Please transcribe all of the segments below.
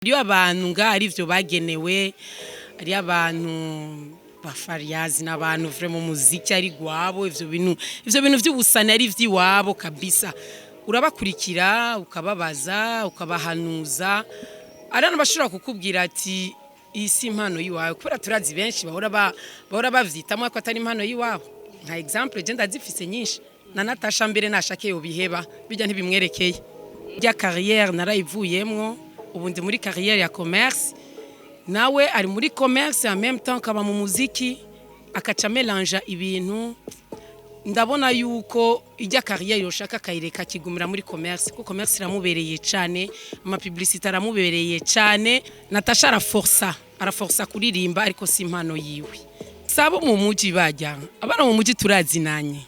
Hariyo abantu nga ari vyo bagenewe, ari abantu bafariyazi n'abantu vraiment muziki ari gwabo ivyo bintu vy'ubusana ari vy'iwabo kabisa. Urabakurikira ukababaza ukabahanuza arana bashobora kukubwira ati isi impano yiwawe kubera turazi benshi bahora bavyitamwe ko atari impano yiwabo. Nka example je ndazifise nyinshi na Natasha mbere nashake yo biheba bijya ntibimwerekeye. Ya carrière narayivuyemwo ubu ndi muri carrière ya commerce nawe ari muri commerce en même temps kaba mu muziki akaca mélange ibintu ndabona yuko ijya carrière yoshaka kayireka kigumira muri commerce kuko commerce iramubereye cyane ama publicité aramubereye cyane Natasha araforsa kuririmba ariko si impano yiwe sabo mu muji bajya abana mu muji turazinanya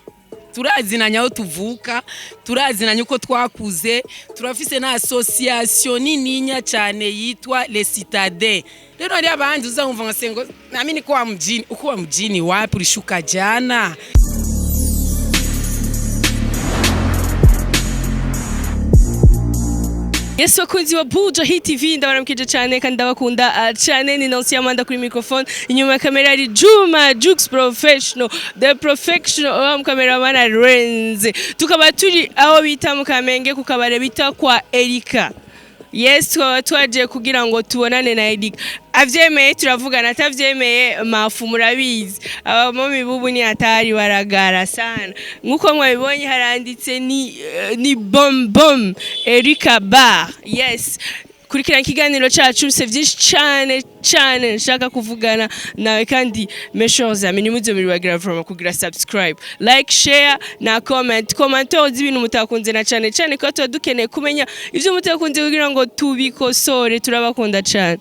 aho tuvuka turazinanya uko twakuze turafise na association nininya cyane yitwa Les Citadins rero ari abandi uzahumva ngasengo namini ko wa mjini uko wa mjini wapi ulishuka jana. Yes, wakunzi wa Buja Hit TV ndabaramukije cyane kandi ndabakunda cyane ni Nancy Amanda kuri microphone inyuma ya kamera ari Juma Jux Professional the professional cameraman Renze tukaba turi aho bita mu Kamenge ku kabare bita kwa Erika. Yes, twaje kugira ngo tubonane na Erika. Avyemeye turavugana atavyemeye mafu murabizi abamomi bubu ni atari baragara sana nkuko mwabibonye haranditse ni bom Erika Bar. Yes, kurikirana ikiganiro cyacu se byinshi cyane nshaka kuvugana nawe kandi meshoza amis nimuze muri bagira from kugira subscribe like share na commentaire z'ibintu mutakunze na cyane ko dukeneye kumenya ivyo mutakunze kugira ngo tubikosore turabakunda cyane.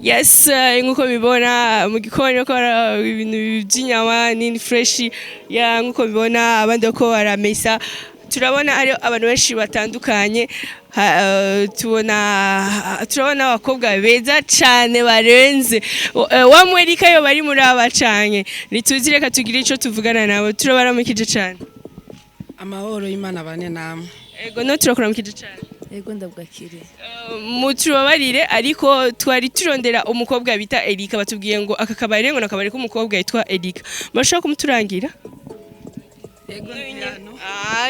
Yes, nkuko bibona mu gikoni ko ibintu by'inyama ni fresh ya nkuko bibona abandi ko baramesa turabona ari abantu benshi batandukanye turabona abakobwa beza cyane barenze wa Amerika yo bari muri abacanye nituzire ka tugira ico tuvugana nabo turabaramukije cyane Amahoro y'Imana bane namwe. Ego no turakuramukije cyane. Ego ndabwakire. Mutubabarire ariko twari turondera umukobwa bita Erika batubwiye ngo aka kabare ngo nakabare k'umukobwa yitwa Erika. Bashaka kumuturangira? Ego ndano.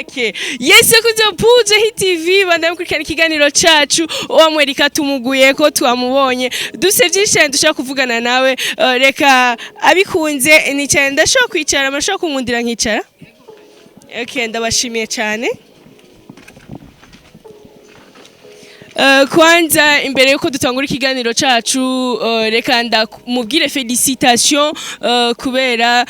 Okay. Yes, kuzo Buja Hit TV bandamkurikirana ikiganiro cacu uwo Erika tumuguye ko twamubonye. Dusevye cyane dushaka kuvugana nawe reka abikunze ni cyane ndashaka kwicara amashaka kumundira nkicara. Okay, ndabashimiye cyane. Kwanza imbere yuko dutangura ikiganiro cacu reka ndamubwire felicitation kubera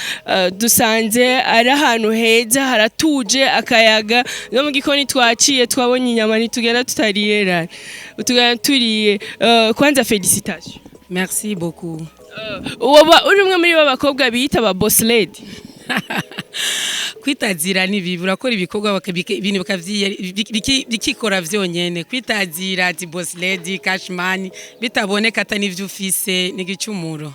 dusanze ari ahantu heza haratuje akayaga no mu gikoni twaciye twabonye inyama nitugenda tutariyera utugana turiye kwanza felicitation. Merci beaucoup. Woba uri umwe muri babakobwa bita ba boss lady. Kwitazira ni bibi urakora ibikorwa ibintu bikikora vyonyene kwitazira ati boss lady cashman bitaboneka atani ivyo ufise n'igicumuro.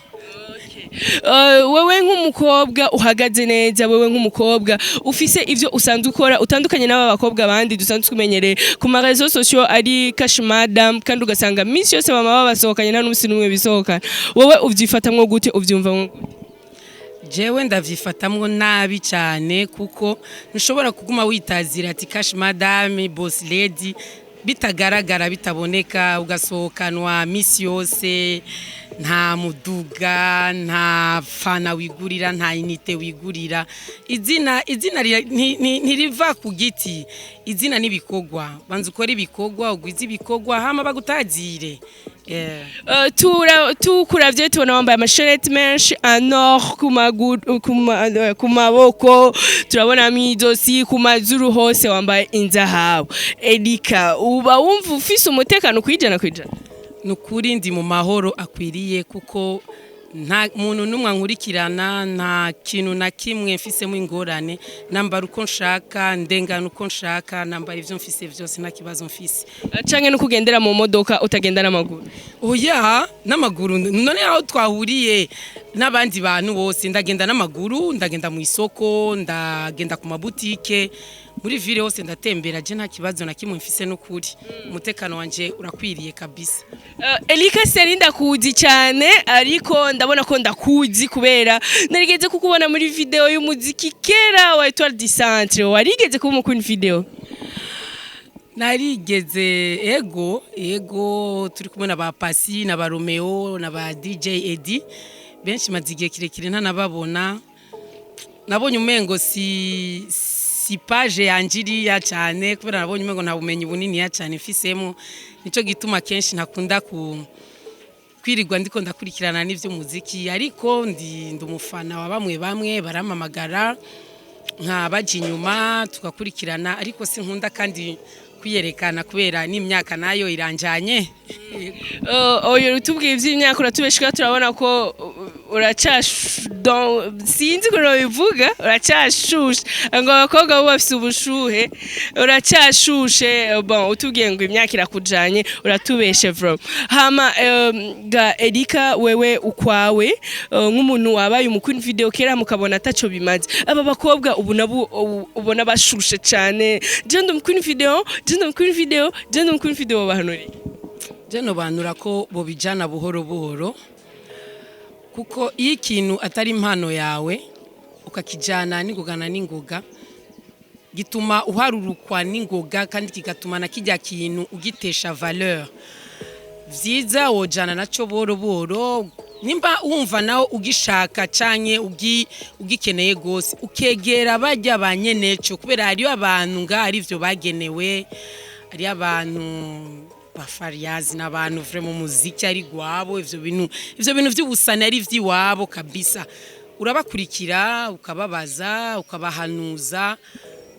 Wewe nk'umukobwa uhagaze neza wewe nk'umukobwa ufise ivyo usanzwe ukora utandukanye n'aba bakobwa bandi dusanzwe kumenyereye ku ma réseaux sociaux ari cash madam kandi ugasanga minsi yose mama babasohokanye nta n'umusi numwe bisohokana wowe uvyifatamwo gute uvyumva gute? Jewe ndavyifatamwo nabi cyane kuko ntushobora kuguma witazira ati cash madame boss lady bitagaragara bitaboneka ugasohokanwa misi yose nta muduga nta fana wigurira nta inite wigurira izina ntiriva ku giti izina nibikogwa banza ukora ibikogwa ugwiza ibikogwa hama bagutazire. Tukuravye tubona wambaye amasheneti menshi anor ku maboko turabona midosi ku mazuru hose wambaye inzahabu. Erika uba wumva ufise umutekano kwijana? Nukuri ndi mu mahoro akwiriye kuko nta muntu numwe nkurikirana nta kintu na kimwe mfisemo ingorane nambara uko nshaka ndengana uko nshaka nambara ivyo mfise vyose nta kibazo mfise. Canke no kugendera mu modoka utagenda n'amaguru? Oya n'amaguru none aho twahuriye n'abandi bantu bose ndagenda n'amaguru ndagenda mu isoko ndagenda ku mabutike muri ville hose ndatembera je nta kibazo na kimwe mfise n'ukuri umutekano wanje urakwiriye kabisa. Elika Serinda kuzi cyane ariko ndabona ko ndakuzi kubera narigeze kukubona muri video y'umuziki kera wa Etoile du Centre warigeze kuba mu video. Narigeze ego turi kumwe na ba Pasi na ba Romeo na ba DJ Eddie benshi mazigiye kirekire ntanababona nabonye umengo si page yanjiri ya cyane kubera nabonye umengo nta bumenyi bunini ya cyane mfisemo nico gituma kenshi ntakunda kwirirwa ndiko ndakurikirana n'ivyo muziki ariko ndi umufana wa bamwe baramamagara nka baje inyuma tugakurikirana ariko sinkunda kandi kwiyerekana kubera n'imyaka nayo iranjanye. Oyo rutubwiye ivy'imyaka uratubeshika turabona ko sinzi ko bivuga uracashushe ngo abakobwa bo bafise ubushuhe uracashushe bon utubwiye ngo imyaka irakujanye uratubeshe bro. Hama ga Elika wewe ukwawe nk'umuntu wabaye umukuru video kera mukabona ataco bimaze aba bakobwa ubu nabo ubona bashushe cyane jendo umukuru video bahanuriye jeno banura ko bo bijana buhoro buhoro kuko iyo ikintu atari impano yawe ukakijana n'ingoga gituma uharurukwa n'ingoga kandi kigatuma na kijya kintu ugitesha valeur vyiza wojana naco buhoro buhoro nimba wumva nawo ugishaka canke ugikeneye gose ukegera bajya banyeneco kubera ari abantu nga ari byo bagenewe ari abantu bafariyazi n'abantu vraiment muziki ari gwabo ivyo bintu by'ubusana ari vyiwabo kabisa urabakurikira ukababaza ukabahanuza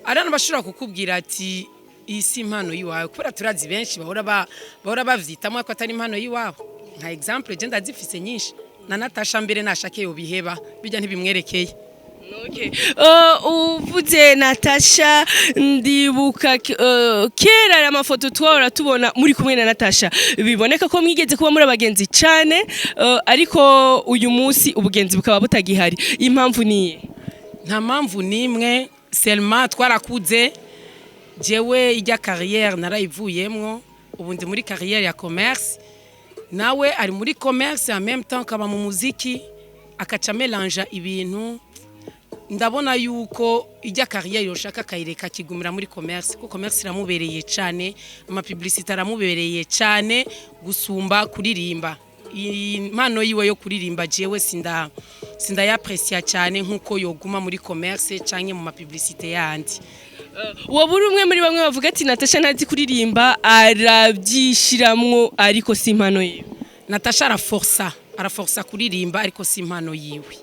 arana bashobora kukubwira ati isi impano yiwawe kubera turazi benshi bahora bavyitamo ko atari impano yiwabo nka example je ndazifise nyinshi na Natasha mbere nashake yo biheba bijya ntibimwerekeye. Okay. Uvuze Natasha ndibuka kera amafoto twara tubona muri kumwe na Natasha biboneka ko mwigeze kuba muri abagenzi cyane ariko uyu munsi ubugenzi bukaba butagihari impamvu niye nta mpamvu nimwe Selma twarakuze jewe ijya carrière narayivuyemwo ubundi muri carrière ya commerce nawe ari muri commerce en même temps kaba mu muziki akaca mélange ibintu ndabona yuko ijya carrière yoshaka kayireka kigumira muri commerce ko commerce iramubereye cyane ama publicité aramubereye cyane gusumba kuririmba impano yiwe yo kuririmba jewe sinda yaprecia cyane nkuko yoguma muri commerce canke mu ma publicité yandi. Waburi umwe muri bamwe bavuga ati Natasha ntazi kuririmba arabyishiramwo ariko si impano yiwe. Natasha araforsa kuririmba ariko si impano yiwe.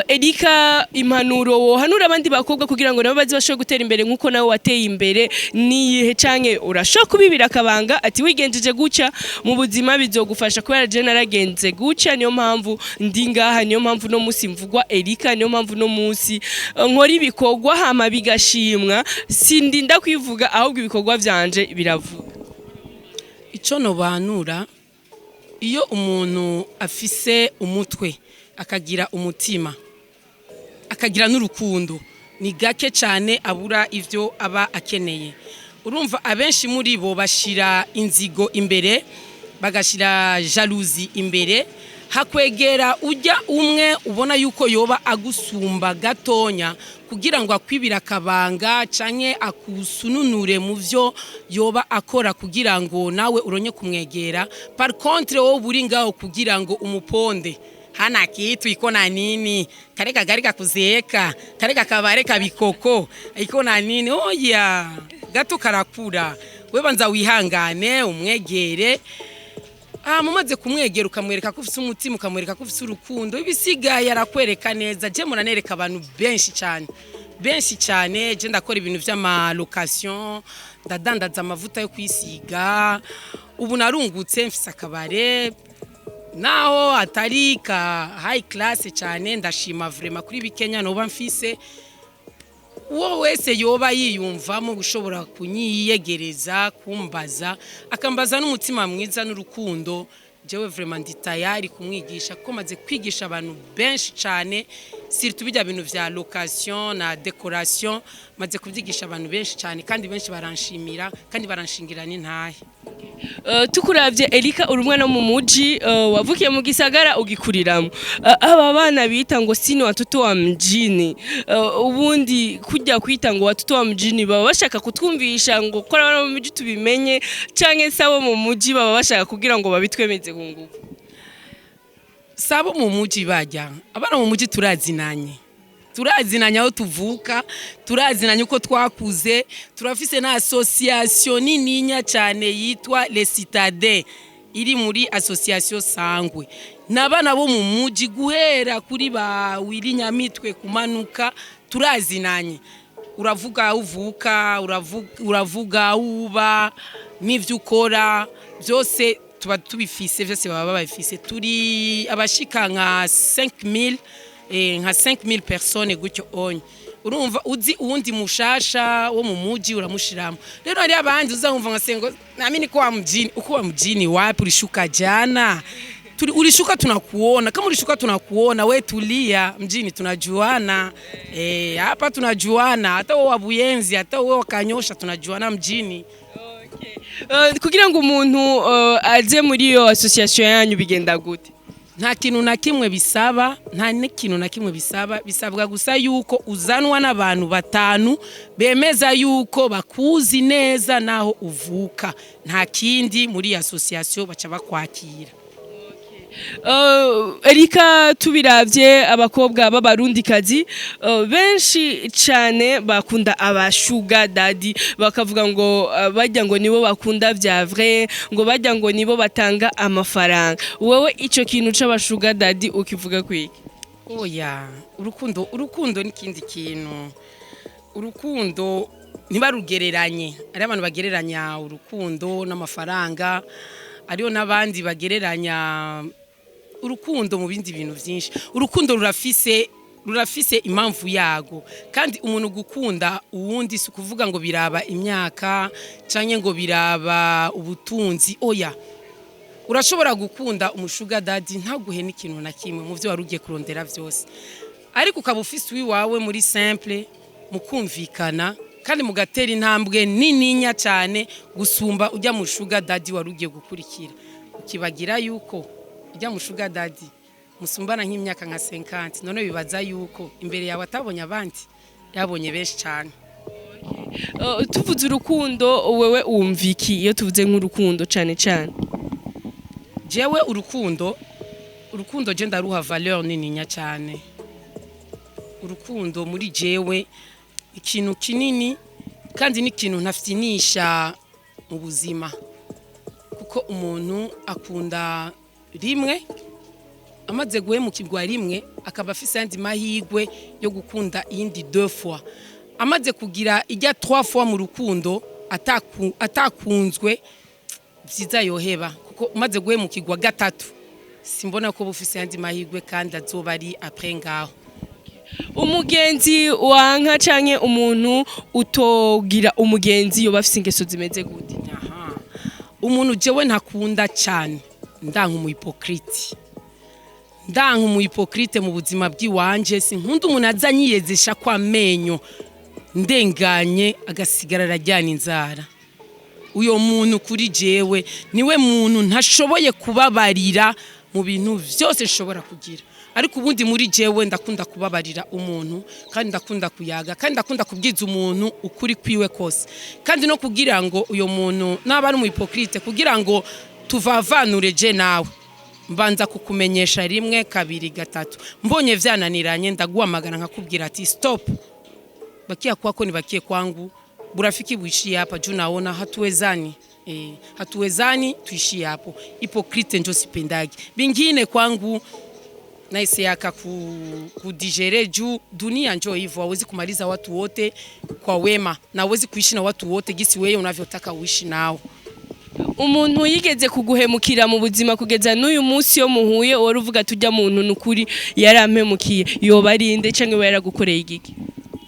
Elika impanuro wohanura abandi bakobwa kugira ngo nabo bazi bashobora gutera imbere nkuko nawe wateye imbere niyihe canke urashobora kubibira akabanga ati wigenjeje gucya mu buzima bizogufasha kubera je naragenze gucya niyo mpamvu ndi ngaha niyo mpamvu no musi mvugwa Elika niyo mpamvu no musi nkora ibikorwa hama bigashimwa sindinda kwivuga ahubwo ibikorwa byanje biravuga. Ico no banura iyo umuntu afise umutwe akagira umutima akagira n'urukundo ni gake cyane abura ivyo aba akeneye. Urumva abenshi muri bo bashira inzigo imbere bagashira jalousie imbere hakwegera ujya umwe ubona yuko yoba agusumba gatonya kugira ngo akwibira kabanga canke akusununure mu vyo yoba akora kugira ngo nawe uronye kumwegera par contre wowe buri ngaho kugira ngo umuponde hana kitu iko na nini kareka gari kakuzeka kareka kabare kabikoko iko na nini oya gato karakura we banza wihangane umwegere mumaze kumwegera ukamwereka ko ufite umutima ukamwereka ko ufite urukundo ibisigaye arakwereka neza je muranereka abantu benshi cyane je ndakora ibintu vy'ama location ndadandaza amavuta yo kwisiga ubu narungutse mfise akabare naho atari ka high class cyane ndashima vraiment kuri bikenya no bamfise uwo wese yoba yiyumvamo gushobora kunyiyegereza kumbaza akambaza n'umutima mwiza n'urukundo jewe vraiment ndi tayari kumwigisha ko maze kwigisha abantu benshi cyane surtout bijya bintu vya location na decoration maze kubyigisha abantu benshi cyane kandi benshi baranshimira kandi baranshingira n'intahe. Tukuravye Erika uri umwana mu muji wavukiye mu gisagara ugikuriramo aba bana bita ngo sini watoto wa mjini ubundi kujya kwita ngo watoto wa mjini baba bashaka kutwumvisha ngo kora bana mu muji tubimenye canke sabo mu muji baba bashaka kugira ngo babitwemeze kungufu. Sabo mu muji bajya abana mu muji turazinanye aho tuvuka turazinanye uko twakuze turafise na association nininya cyane yitwa Les Citadins iri muri association Sangwe nabana bo mu muji guhera kuri ba Wirinyamitwe kumanuka turazinanye uravuga uvuka uravuga uba n'ivyo ukora byose tuba tubifise byose baba babifise turi abashika nka 5000 nka 5000 personnes gutyo onye urumva uzi uwundi mushasha wo mu muji uramushiramo rero ari abandi uzahumva nka sengo namini ko wa mjini uko wa mjini wapi ulishuka jana ulishuka tunakuona kama ulishuka tunakuona we tulia mjini tunajuana hapa tunajuana hata wewe wa Buyenzi hata wewe wa Kanyosha tunajuana mjini. Kugira ngo umuntu aze muri iyo association yanyu bigenda gute? Nta kintu na kimwe bisaba bisabwa gusa yuko uzanwa n'abantu batanu bemeza yuko bakuzi neza naho uvuka nta kindi muri association baca bakwakira. Erika tubiravye abakobwa b'abarundikazi benshi cyane bakunda aba sugar daddy bakavuga ngo bajya ngo nibo bakunda vya vrai ngo bajya ngo nibo batanga amafaranga wowe ico kintu c'aba sugar daddy ukivuga kwiki? Oya urukundo n'ikindi kintu urukundo ntibarugereranye ari abantu bagereranya urukundo n'amafaranga ariyo nabandi bagereranya urukundo mu bindi bintu byinshi urukundo rurafise impamvu yago kandi umuntu gukunda uwundi si kuvuga ngo biraba imyaka canke ngo biraba ubutunzi oya urashobora gukunda umushuga daddy ntaguhe n'ikintu na kimwe mu byo warugiye kurondera byose ariko ukaba ufise wiwawe muri simple mukumvikana kandi mugatera intambwe nininya cyane gusumba ujya mu sugar daddy warugiye gukurikira ukibagira yuko ujya mu sugar daddy musumbana nk'imyaka nka 50 none bibaza yuko imbere yawe atabonye abandi yabonye benshi cyane. Tuvuze urukundo wewe umviki iyo tuvuze nk'urukundo cyane cyane? Jewe urukundo je ndaruha valeur nininya cyane urukundo muri jewe ikintu kinini kandi n'ikintu ntafitinisha mu buzima kuko umuntu akunda rimwe amaze guhemukirwa rimwe akaba afise andi mahigwe yo gukunda iyindi 2 fois amaze kugira ijya 3 fois mu rukundo atakunzwe vyiza yoheba kuko umaze guhemukirwa gatatu simbona ko bufise andi mahigwe kandi azoba ari après ngaho. Umugenzi wanka canke umuntu utogira umugenzi yo bafise ingeso zimeze gute? Umuntu jewe ntakunda cyane ndanka umuhipokrite mu buzima bw'iwanje sinkunda umuntu azanyiyezesha kwa menyo ndenganye agasigara arajyana inzara uyo muntu kuri jewe niwe muntu ntashoboye kubabarira mu bintu byose nshobora kugira ariko ubundi muri jewe ndakunda kubabarira umuntu kandi ndakunda kuyaga kandi ndakunda kubwiza umuntu ukuri kwiwe kose kandi no kugira ngo uyo muntu naba ari umuhipokrite kugira ngo tuvavanure je nawe mbanza kukumenyesha rimwe kabiri gatatu mbonye vyananiranye ndaguhamagara nkakubwira ati stop bakia kwako ni bakie kwangu burafiki buishi hapa juu naona hatuwezani tuishi hapo hipokrite ndio sipendagi bingine kwangu naisi yaka kudigere juu dunia njoo hivyo hawezi kumaliza watu wote kwa wema na hawezi kuishi na watu wote gisi wewe unavyotaka uishi nao. Umuntu yigeze kuguhemukira mu buzima kugeza n'uyu munsi yo muhuye wari uvuga tujya muntu nukuri yarampemukiye yoba arinde canke we yaragukoreye igiki?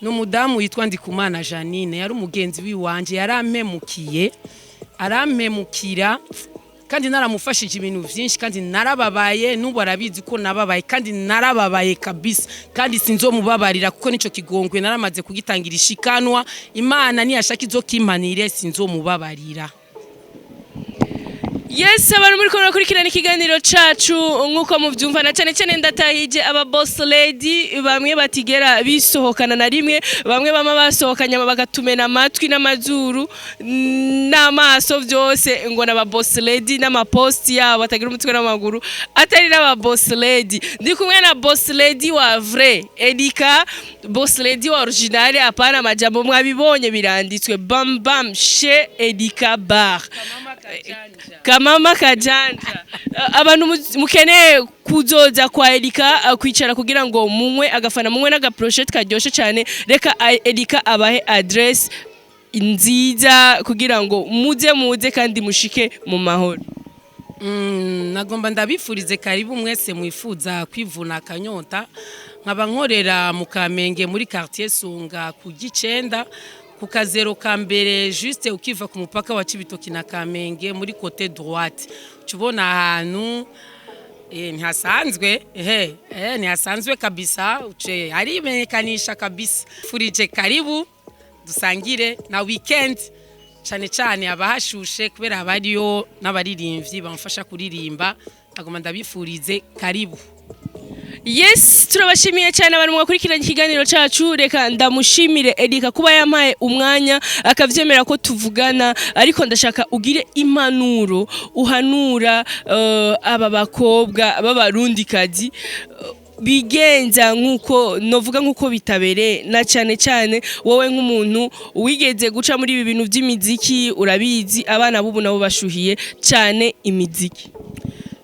No mudamu yitwa Ndikumana Janine yari umugenzi wiwanje yarampemukira kandi naramufashije ibintu byinshi kandi narababaye n'ubu arabizi ko nababaye kandi narababaye kabisa kandi sinzomubabarira kuko nico kigongwe naramaze kugitangira ishikanwa Imana niyashaka izokimanire sinzomubabarira. Yes, abantu muri ko kurikirana ikiganiro cacu nkuko muvyumva na cyane cyane ndatahije aba boss lady bamwe batigera bisohokana na rimwe bamwe bama basohokanya bagatumena amatwi n'amazuru n'amaso byose ngo n'aba boss lady n'amapost yabo batagira umutwe n'amaguru atari n'aba boss lady ndi kumwe na boss lady wa vrai Edika boss lady wa original apana amajambo mwabibonye biranditswe bam bam chez Edika bar Kamama Kajanja abantu mukeneye kuzoza kwa Edika kwicara kugira ngo munywe agafana munywe n'agaprojet karyoshe cyane reka Edika abahe address nziza kugira ngo muze kandi mushike mu mahoro. Nagomba ndabifurize karibu mwese mwifuza kwivuna akanyota nkaba nkorera mu Kamenge muri quartier Sunga ku Gicenda ku kazero ka mbere juste ukiva ku mupaka wa Cibitoki na Kamenge muri côté droite tubona ahantu ntihasanzwe ntihasanzwe kabisa uce ari imenyekanisha kabisa furije karibu dusangire na weekend cyane cyane abahashushe kubera abariyo n'abaririmbyi bamfasha kuririmba agoma ndabifurize karibu. Yes, turabashimiye cyane abantu mwakurikiranye ikiganiro cacu reka ndamushimire Edika kuba yampaye umwanya akavyemera ko tuvugana ariko ndashaka ugire impanuro uhanura aba bakobwa b'abarundi kazi bigenza nkuko novuga nkuko bitabere na cyane wowe nk'umuntu wigeze guca muri ibi bintu by'imiziki urabizi abana bubu nabo bashuhiye cyane imiziki.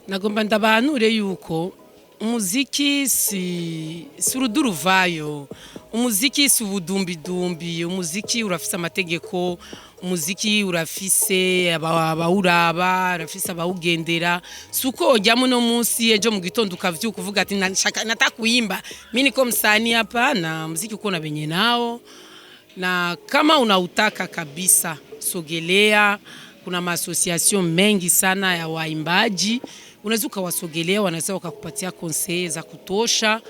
Nagomba ndabahanure yuko umuziki si uruduruvayo, umuziki si ubudumbidumbi, umuziki urafise amategeko, umuziki urafise abawuraba, urafise abawugendera. Suko ujyamo no munsi ejo mu gitondo ukavyuka uvuga ati natakuimba mimi niko msanii hapana. Muziki uko na benye nao na kama unautaka kabisa sogelea. Kuna maasociation mengi sana ya waimbaji, unaweza ukawasogelea, wanaweza wakakupatia conseils za kutosha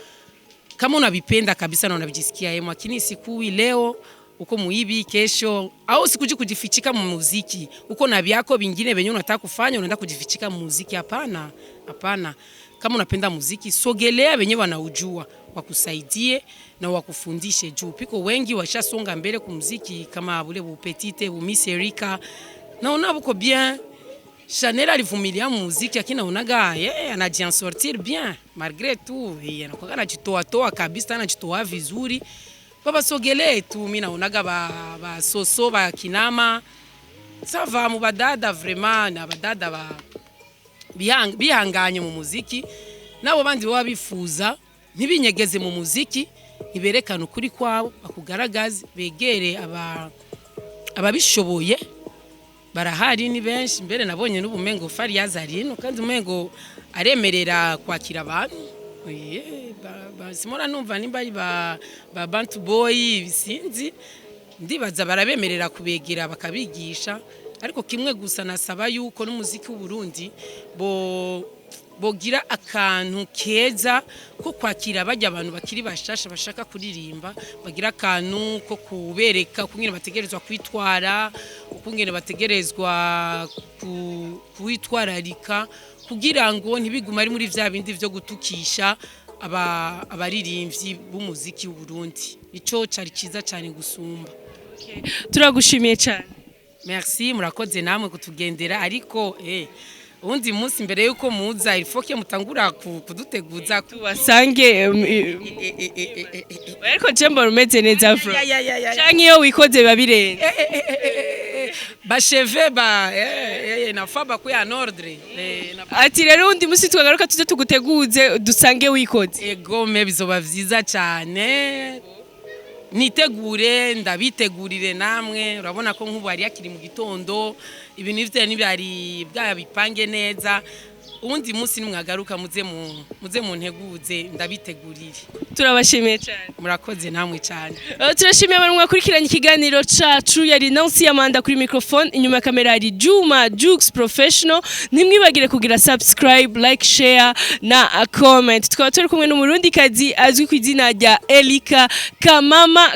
kama unavipenda kabisa na unavijisikia yeye. Lakini siku leo uko muibi, kesho au sikuji kujifichika mu muziki, uko na vyako vingine venye unataka kufanya unaenda kujifichika mu muziki. Hapana, hapana. Kama unapenda muziki sogelea venye wanaujua wakusaidie na wakufundishe juu piko wengi washasonga mbele ku muziki kama bule Bupetite, Miss Erika. Naona buko bien. Chanel alivumilia muziki lakini naonaga anajian sortir bien malgré tout, anakuwa anajitoa kabisa, anajitoa vizuri. Baba sogelee tu, mimi naonaga ba soso ba kinama sava mu badada vraiment na badada ba bihanganye mu muziki nabo bandi baba bifuza ntibinyegeze mu muziki, iberekana ukuri kwabo bakugaragaze, begere ababishoboye barahari ni benshi. Mbere nabonye n'ubumengo Fariaz arino kandi umengo aremerera kwakira abantu. Simona numva nimba ari ba Bantu Boy bisinzi ndibaza barabemerera kubegera bakabigisha, ariko kimwe gusa nasaba yuko n'umuziki w'u Burundi bogira akantu keza ko kwakira bajya abantu bakiri bashasha bashaka kuririmba, bagira akantu ko kubereka kungene bategerezwa kwitwara, ukungene bategerezwa kwitwararika kugira ngo ntibigume ari muri vya bindi vyo gutukisha abaririmbyi b'umuziki w'u Burundi. Ico cari ciza cyane gusumba. Turagushimiye cyane. Merci, murakoze namwe kutugendera, ariko undi munsi mbere yuko muza ilifoke mutangura kuduteguza tubasange ariko jembo rumeze neza afro canke iyo wikoze babirene bacheve nafaba ko ya ordre ati rero undi munsi twagaruka tuje tuguteguze dusange wikoze. Ego me bizoba vyiza cyane, nitegure ndabitegurire namwe. Urabona ko nk'ubu ari yakiri mu gitondo, ibintu ivyo nibari bwa bipange neza. uwundi munsi nimwagaruka muze mu nteguze ndabitegurire. Turabashimiye cyane. Murakoze namwe cyane. Turashimiye abantu mwakurikiranye ikiganiro cacu yari Nancy Amanda kuri microphone, inyuma ya kamera hari Juma Jux Professional. Ntimwibagire kugira subscribe, like, share na comment. Tukaba turi kumwe n'umurundi kazi azwi ku izina rya Elika Kamama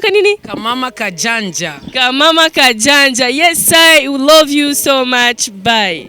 kanini? Kamama Kajanja. Kamama Kajanja. Yes, I love you so much. Bye.